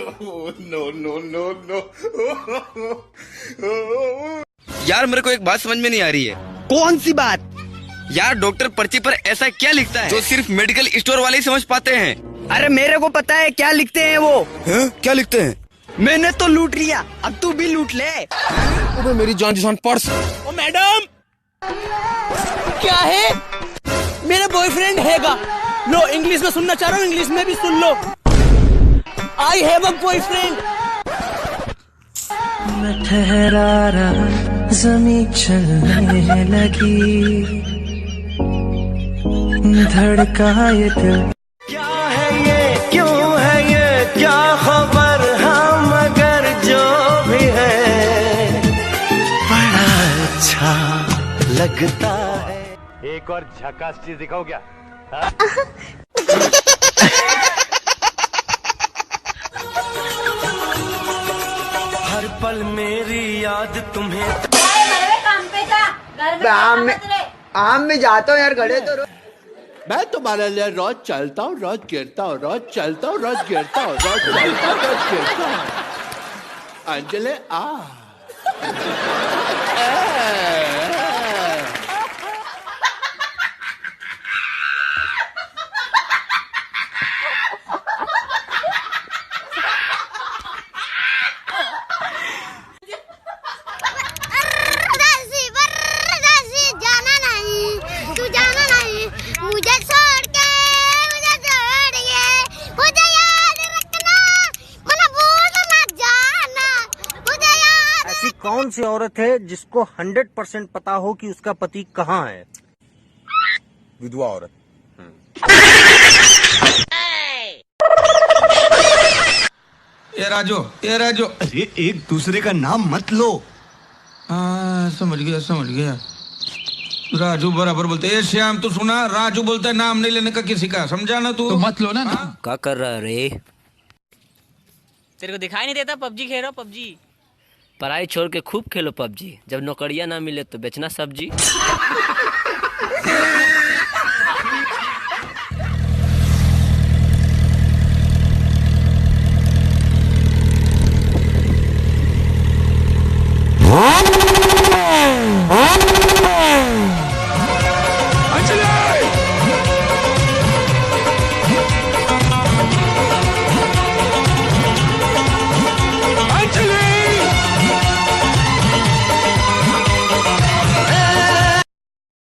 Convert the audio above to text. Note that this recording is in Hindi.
No no no no. यार मेरे को एक बात समझ में नहीं आ रही है। कौन सी बात? यार डॉक्टर पर्ची पर ऐसा क्या लिखता है जो सिर्फ मेडिकल स्टोर वाले ही समझ पाते हैं? अरे मेरे को पता है क्या लिखते हैं वो। है? क्या लिखते हैं? मैंने तो लूट लिया, अब तू भी लूट ले। अबे मेरी जान जिसान पर्स। ओ मैडम, क्या है? मेरा बॉयफ्रेंड हैगा। लो इंग्लिश में सुनना चाह रहा हूँ, इंग्लिश में भी सुन लो। I have a boyfriend. मैं ठहरा रहा, ज़मीं चलने लगी, धड़का ये दिल। क्या है ये, क्यों है ये, क्या खबर, हाँ मगर जो भी है बड़ा अच्छा लगता है। एक और झकास चीज दिखाओ क्या? हर पल मेरी याद तुम्हें। काम पे था, घर में आम में जाता हूँ यार, खड़े तो मैं तुम्हारे लिए रोज चलता हूँ, रोज गिरता हूँ, रोज चलता हूँ, रोज गिरता हूँ, रोज चलता हूँ, रोज गिरता हूँ। अंजलि आ। जाना नहीं, तू जाना नहीं, मुझे छोड़ के, मुझे याद रखना, मुझे भूल ना जाना, मुझे याद। ऐसी कौन सी औरत है जिसको 100% पता हो कि उसका पति कहाँ है? विधवा औरत। ये राजू, अरे एक दूसरे का नाम मत लो। हाँ समझ गया। राजू बराबर बोलते। ये श्याम तू सुना, राजू बोलता है नाम नहीं लेने का किसी का, समझा ना तू? तो मत लो ना नाम। क्या कर रहा है रे? तेरे को दिखाई नहीं देता पबजी खेल रहा? पबजी पढ़ाई छोड़ के खूब खेलो पबजी, जब नौकरियां ना मिले तो बेचना सब्जी।